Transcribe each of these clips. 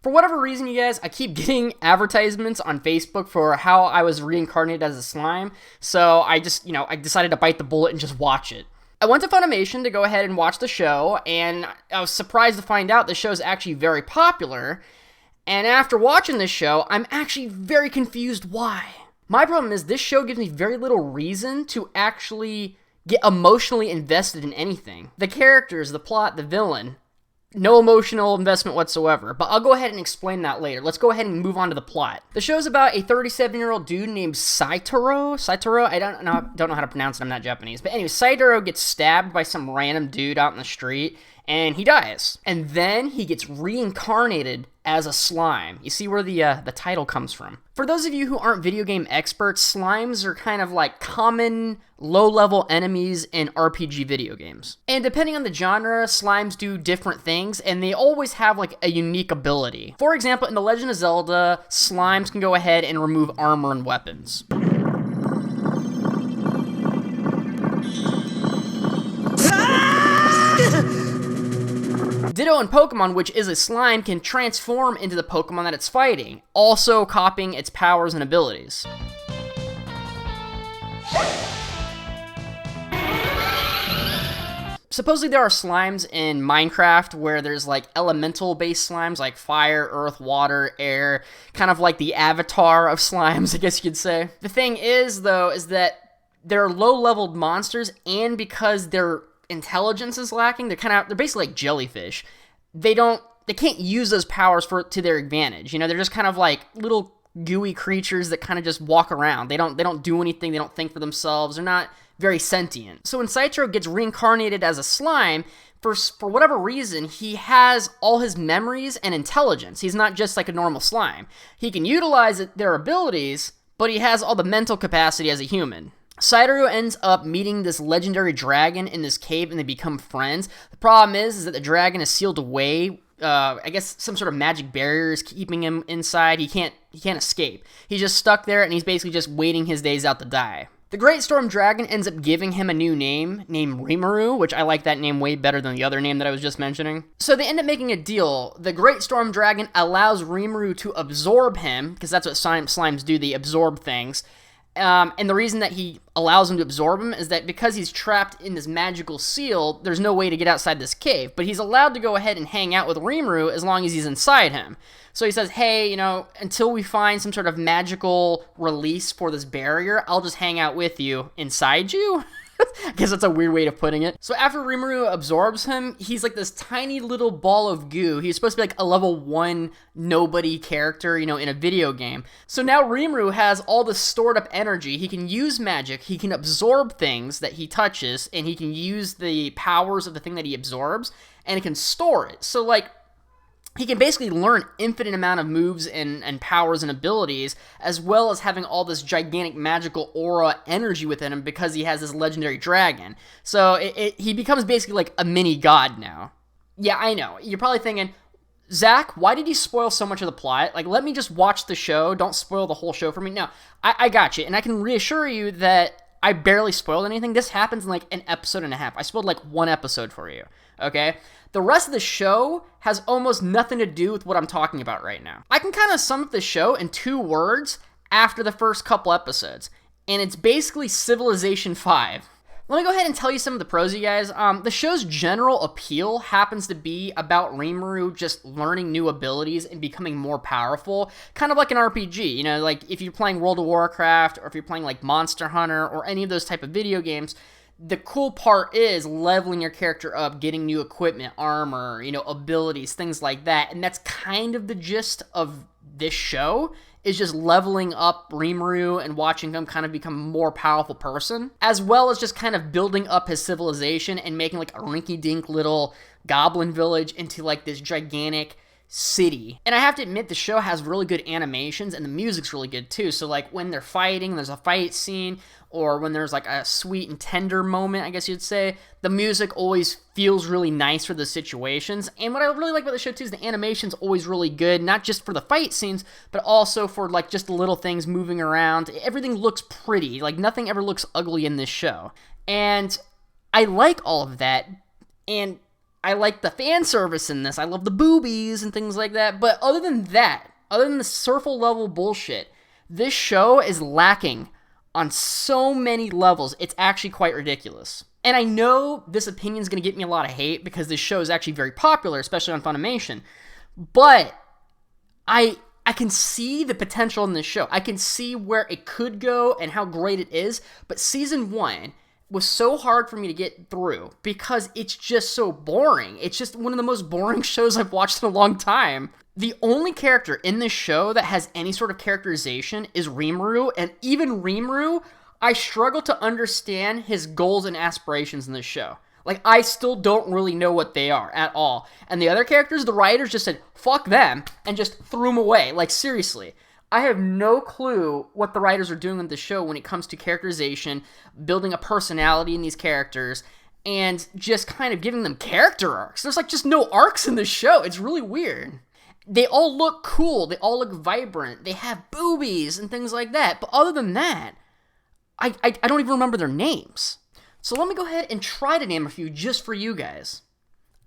For whatever reason, you guys, I keep getting advertisements on Facebook for how I was reincarnated as a slime, so I just, I decided to bite the bullet and just watch it. I went to Funimation to go ahead and watch the show, and I was surprised to find out the show is actually very popular, and after watching this show, I'm actually very confused why. My problem is this show gives me very little reason to actually get emotionally invested in anything. The characters, the plot, the villain, no emotional investment whatsoever, but I'll go ahead and explain that later. Let's go ahead and move on to the plot. The show's about a 37-year-old dude named Saitaro. I don't know how to pronounce it, I'm not Japanese. But anyway, Saitaro gets stabbed by some random dude out in the street, and he dies. And then he gets reincarnated as a slime. You see where the title comes from. For those of you who aren't video game experts, slimes are kind of like common low-level enemies in RPG video games. And depending on the genre, slimes do different things, and they always have like a unique ability. For example, in The Legend of Zelda, slimes can go ahead and remove armor and weapons. Ditto in Pokemon, which is a slime, can transform into the Pokemon that it's fighting, also copying its powers and abilities. Supposedly there are slimes in Minecraft where there's like elemental-based slimes like fire, earth, water, air, kind of like the avatar of slimes, I guess you could say. The thing is, though, is that they're low-leveled monsters, and because their intelligence is lacking, they're basically like jellyfish. They can't use those powers to their advantage. They're just kind of like little gooey creatures that kind of just walk around. They don't do anything. They don't think for themselves. They're not very sentient. So when Saitaro gets reincarnated as a slime, for whatever reason, he has all his memories and intelligence. He's not just like a normal slime. He can utilize their abilities, but he has all the mental capacity as a human. Saitaro ends up meeting this legendary dragon in this cave, and they become friends. The problem is that the dragon is sealed away. I guess some sort of magic barrier is keeping him inside. He can't escape. He's just stuck there, and he's basically just waiting his days out to die. The Great Storm Dragon ends up giving him a new name named Rimuru, which I like that name way better than the other name that I was just mentioning. So they end up making a deal. The Great Storm Dragon allows Rimuru to absorb him, because that's what slimes do, they absorb things. And the reason that he allows him to absorb him is that because he's trapped in this magical seal, there's no way to get outside this cave. But he's allowed to go ahead and hang out with Rimuru as long as he's inside him. So he says, hey, until we find some sort of magical release for this barrier, I'll just hang out with you inside you. I guess that's a weird way of putting it. So after Rimuru absorbs him, he's like this tiny little ball of goo. He's supposed to be like a level 1 nobody character, in a video game. So now Rimuru has all this stored up energy. He can use magic, he can absorb things that he touches, and he can use the powers of the thing that he absorbs, and he can store it. So like, he can basically learn infinite amount of moves and powers and abilities, as well as having all this gigantic magical aura energy within him because he has this legendary dragon. So he becomes basically like a mini god now. Yeah, I know. You're probably thinking, Zach, why did you spoil so much of the plot? Like, let me just watch the show. Don't spoil the whole show for me. No, I got you. And I can reassure you that I barely spoiled anything. This happens in like an episode and a half. I spoiled like one episode for you, okay? The rest of the show has almost nothing to do with what I'm talking about right now. I can kind of sum up the show in 2 words after the first couple episodes, and it's basically Civilization 5. Let me go ahead and tell you some of the pros, you guys. The show's general appeal happens to be about Rimuru just learning new abilities and becoming more powerful, kind of like an RPG. Like if you're playing World of Warcraft, or if you're playing like Monster Hunter, or any of those type of video games, the cool part is leveling your character up, getting new equipment, armor, abilities, things like that. And that's kind of the gist of this show, is just leveling up Rimuru and watching him kind of become a more powerful person, as well as just kind of building up his civilization and making like a rinky-dink little goblin village into like this gigantic city. And I have to admit, the show has really good animations, and the music's really good too. So like when they're fighting, there's a fight scene, or when there's like a sweet and tender moment, I guess you'd say, the music always feels really nice for the situations. And what I really like about the show too is the animation's always really good, not just for the fight scenes, but also for like just the little things moving around. Everything looks pretty. Like nothing ever looks ugly in this show. And I like all of that, and I like the fan service in this. I love the boobies and things like that. But other than that, other than the surface level bullshit, this show is lacking on so many levels. It's actually quite ridiculous. And I know this opinion is going to get me a lot of hate because this show is actually very popular, especially on Funimation. But I can see the potential in this show. I can see where it could go and how great it is. But season 1 was so hard for me to get through because it's just so boring. It's just one of the most boring shows I've watched in a long time. The only character in this show that has any sort of characterization is Rimuru, and even Rimuru, I struggle to understand his goals and aspirations in this show. Like, I still don't really know what they are at all. And the other characters, the writers just said, fuck them, and just threw them away. Like, seriously. I have no clue what the writers are doing with the show when it comes to characterization, building a personality in these characters, and just kind of giving them character arcs. There's, like, just no arcs in this show. It's really weird. They all look cool. They all look vibrant. They have boobies and things like that. But other than that, I don't even remember their names. So let me go ahead and try to name a few just for you guys.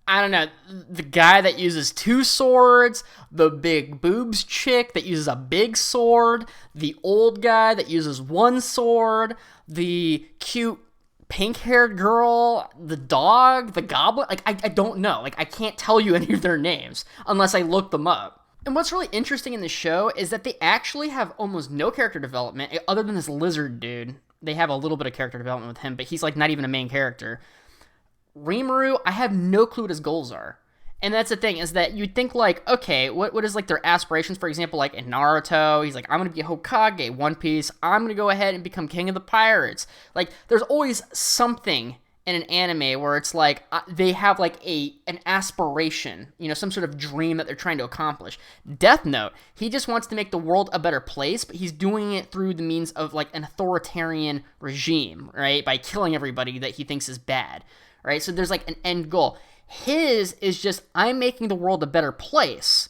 I don't know, the guy that uses 2 swords, the big boobs chick that uses a big sword, the old guy that uses 1 sword, the cute pink-haired girl, the dog, the goblin. Like, I don't know. Like, I can't tell you any of their names unless I look them up. And what's really interesting in the show is that they actually have almost no character development other than this lizard dude. They have a little bit of character development with him, but he's, like, not even a main character. Rimuru, I have no clue what his goals are. And that's the thing, is that you'd think, like, okay, what is, like, their aspirations? For example, like, in Naruto, he's like, I'm gonna be a Hokage, One Piece, I'm gonna go ahead and become king of the pirates. Like, there's always something in an anime where it's like, they have, like, an aspiration, you know, some sort of dream that they're trying to accomplish. Death Note, he just wants to make the world a better place, but he's doing it through the means of, like, an authoritarian regime, right? By killing everybody that he thinks is bad. Right, so there's like an end goal. His is just, I'm making the world a better place,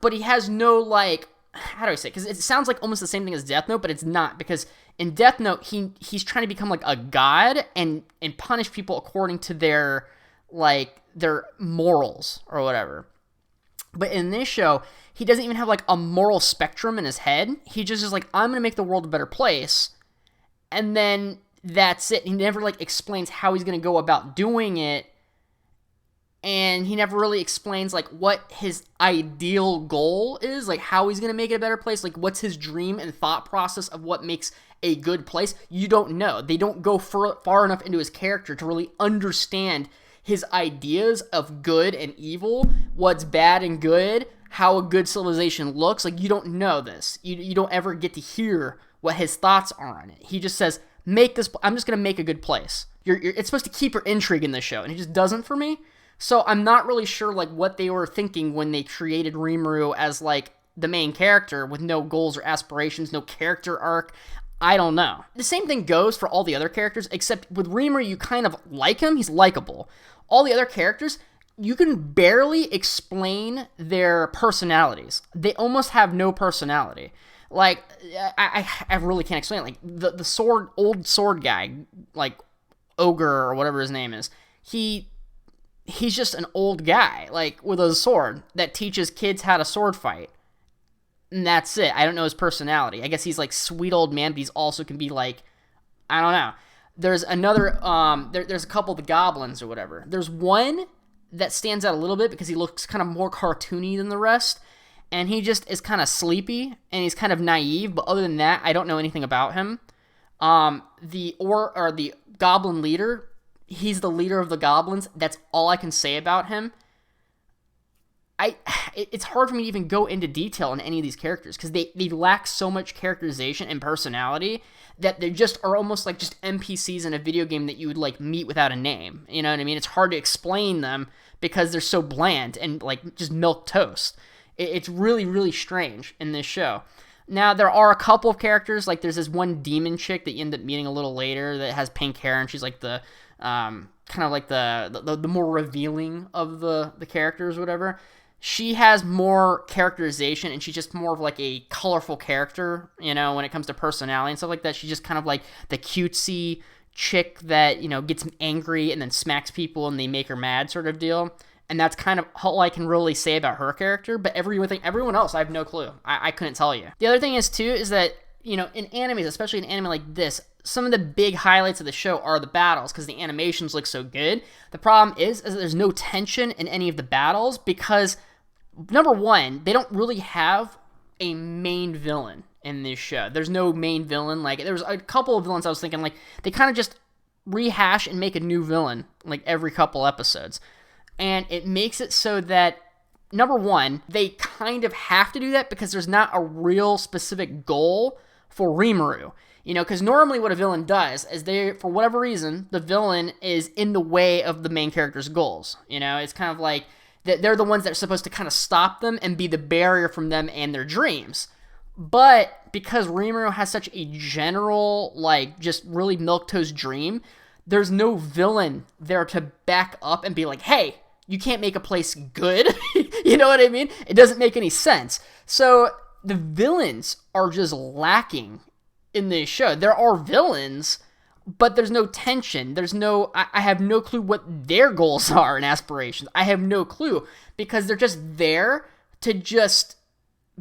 but he has no, like, how do I say it? Because it sounds like almost the same thing as Death Note, but it's not, because in Death Note, he's trying to become like a god and punish people according to their, like, their morals or whatever. But in this show, he doesn't even have like a moral spectrum in his head. He just is like, I'm gonna make the world a better place, and then that's it. He never, like, explains how he's going to go about doing it, and he never really explains, like, what his ideal goal is, like, how he's going to make it a better place, like, what's his dream and thought process of what makes a good place. You don't know. They don't go far enough into his character to really understand his ideas of good and evil, what's bad and good, how a good civilization looks. Like, you don't know this. You don't ever get to hear what his thoughts are on it. He just says, I'm just going to make a good place. It's supposed to keep your intrigue in the show, and it just doesn't for me. So I'm not really sure, like, what they were thinking when they created Rimuru as, like, the main character with no goals or aspirations, no character arc. I don't know. The same thing goes for all the other characters, except with Rimuru, you kind of like him. He's likable. All the other characters, you can barely explain their personalities. They almost have no personality. Like, I really can't explain it. Like, the old sword guy, like, Ogre or whatever his name is, he's just an old guy, like, with a sword that teaches kids how to sword fight. And that's it. I don't know his personality. I guess he's, like, sweet old man, but he's also can be, like, I don't know. There's another, there's a couple of the goblins or whatever. There's one that stands out a little bit because he looks kind of more cartoony than the rest. And he just is kind of sleepy, and he's kind of naive, but other than that, I don't know anything about him. The goblin leader, he's the leader of the goblins. That's all I can say about him. It's hard for me to even go into detail on any of these characters, because they lack so much characterization and personality that they just are almost like just NPCs in a video game that you would, like, meet without a name. You know what I mean? It's hard to explain them because they're so bland and, like, just milk toast. It's really, really strange in this show. Now, there are a couple of characters, like there's this one demon chick that you end up meeting a little later that has pink hair, and she's like the, kind of like the more revealing of the characters or whatever. She has more characterization, and she's just more of like a colorful character, you know, when it comes to personality and stuff like that. She's just kind of like the cutesy chick that, gets angry and then smacks people and they make her mad sort of deal. And that's kind of all I can really say about her character. But everyone else, I have no clue. I couldn't tell you. The other thing is, too, is that, in animes, especially an anime like this, some of the big highlights of the show are the battles because the animations look so good. The problem is that there's no tension in any of the battles because, number one, they don't really have a main villain in this show. There's no main villain. Like, there was a couple of villains I was thinking, like, they kind of just rehash and make a new villain, like, every couple episodes. And it makes it so that, number one, they kind of have to do that because there's not a real specific goal for Rimuru. Because normally what a villain does is for whatever reason, the villain is in the way of the main character's goals. It's kind of like they're the ones that are supposed to kind of stop them and be the barrier from them and their dreams. But because Rimuru has such a general, like, just really milquetoast dream, there's no villain there to back up and be like, hey, you can't make a place good. You know what I mean? It doesn't make any sense. So the villains are just lacking in this show. There are villains, but there's no tension. I have no clue what their goals are and aspirations. I have no clue because they're just there to just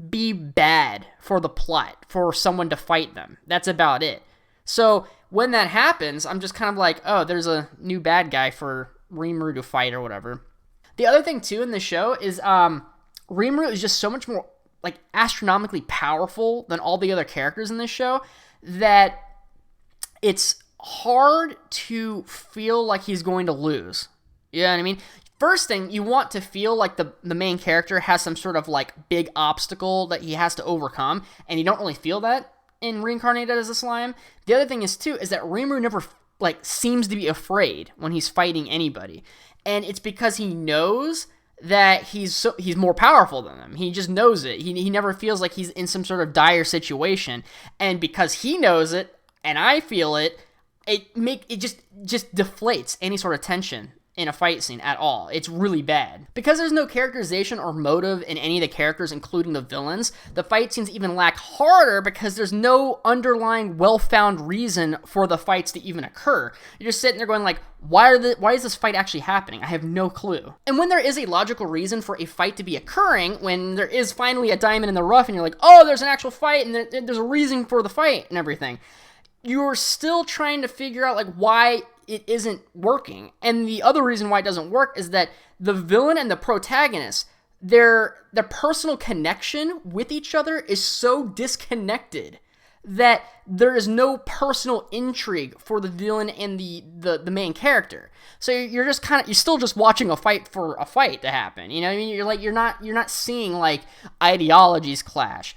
be bad for the plot, for someone to fight them. That's about it. So when that happens, I'm just kind of like, oh, there's a new bad guy for Rimuru to fight or whatever. The other thing, too, in the show is Rimuru is just so much more, like, astronomically powerful than all the other characters in this show that it's hard to feel like he's going to lose. You know what I mean? First thing, you want to feel like the main character has some sort of, like, big obstacle that he has to overcome, and you don't really feel that in Reincarnated as a Slime. The other thing is, too, is that Rimuru never, like, seems to be afraid when he's fighting anybody. And it's because he knows that he's more powerful than them. He just knows it. He never feels like he's in some sort of dire situation. And because he knows it, and I feel it, it just deflates any sort of tension in a fight scene at all. It's really bad. Because there's no characterization or motive in any of the characters, including the villains, the fight scenes even lack harder because there's no underlying well-found reason for the fights to even occur. You're just sitting there going like, why is this fight actually happening? I have no clue. And when there is a logical reason for a fight to be occurring, when there is finally a diamond in the rough and you're like, oh, there's an actual fight and there's a reason for the fight and everything, you're still trying to figure out like why it isn't working. And the other reason why it doesn't work is that the villain and the protagonist, their personal connection with each other is so disconnected that there is no personal intrigue for the villain and the main character. So you're just you're still just watching a fight for a fight to happen. You know what I mean? You're not seeing like ideologies clash,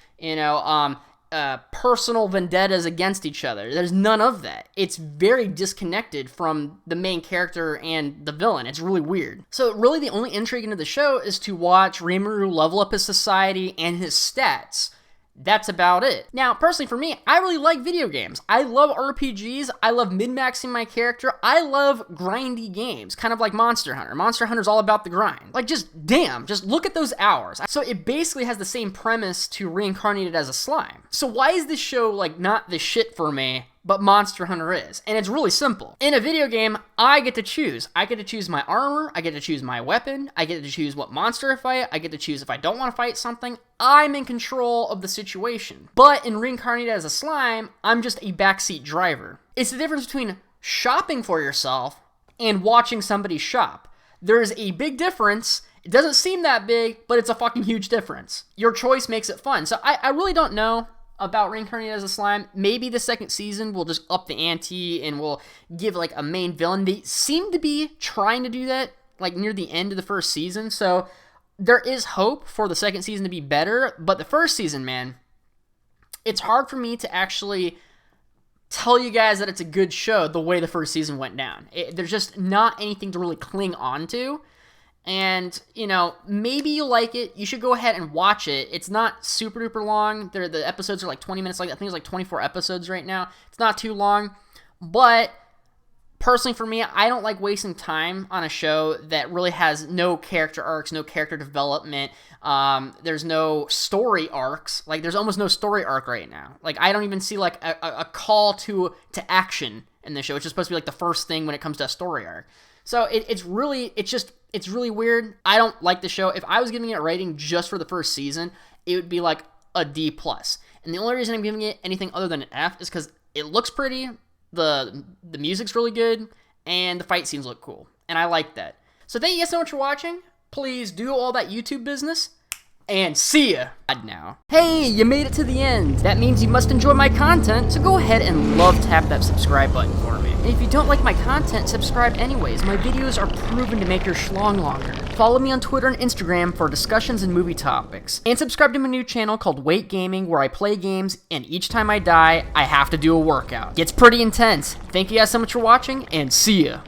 personal vendettas against each other. There's none of that. It's very disconnected from the main character and the villain. It's really weird. So really the only intrigue into the show is to watch Rimuru level up his society and his stats. That's about it. Now, personally for me, I really like video games. I love RPGs. I love min-maxing my character. I love grindy games, kind of like Monster Hunter. Monster Hunter's all about the grind. Like, just look at those hours. So it basically has the same premise to Reincarnated as a Slime. So why is this show, like, not the shit for me, but Monster Hunter is? And it's really simple. In a video game, I get to choose. I get to choose my armor, I get to choose my weapon, I get to choose what monster I fight, I get to choose if I don't want to fight something. I'm in control of the situation. But in Reincarnated as a Slime, I'm just a backseat driver. It's the difference between shopping for yourself and watching somebody shop. There's a big difference. It doesn't seem that big, but it's a fucking huge difference. Your choice makes it fun. So I really don't know about Reincarnated as a Slime. Maybe the second season will just up the ante and will give like a main villain. They seem to be trying to do that like near the end of the first season, so there is hope for the second season to be better. But the first season, man, it's hard for me to actually tell you guys that it's a good show the way the first season went down. There's just not anything to really cling on to. And, maybe you like it. You should go ahead and watch it. It's not super duper long. The episodes are like 20 minutes. I think it's like 24 episodes right now. It's not too long. But personally for me, I don't like wasting time on a show that really has no character arcs, no character development. There's no story arcs. Like, there's almost no story arc right now. Like, I don't even see like a call to action in the show. It's just supposed to be like the first thing when it comes to a story arc. So it's really weird. I don't like the show. If I was giving it a rating just for the first season, it would be like a D+. And the only reason I'm giving it anything other than an F is because it looks pretty, the music's really good, and the fight scenes look cool. And I like that. So thank you guys so much for watching. Please do all that YouTube business. And see ya now. Hey, you made it to the end. That means you must enjoy my content, so go ahead and love tap that subscribe button for me. And if you don't like my content, subscribe anyways. My videos are proven to make your schlong longer. Follow me on Twitter and Instagram for discussions and movie topics. And subscribe to my new channel called Wait Gaming, where I play games, and each time I die, I have to do a workout. Gets pretty intense. Thank you guys so much for watching, and see ya.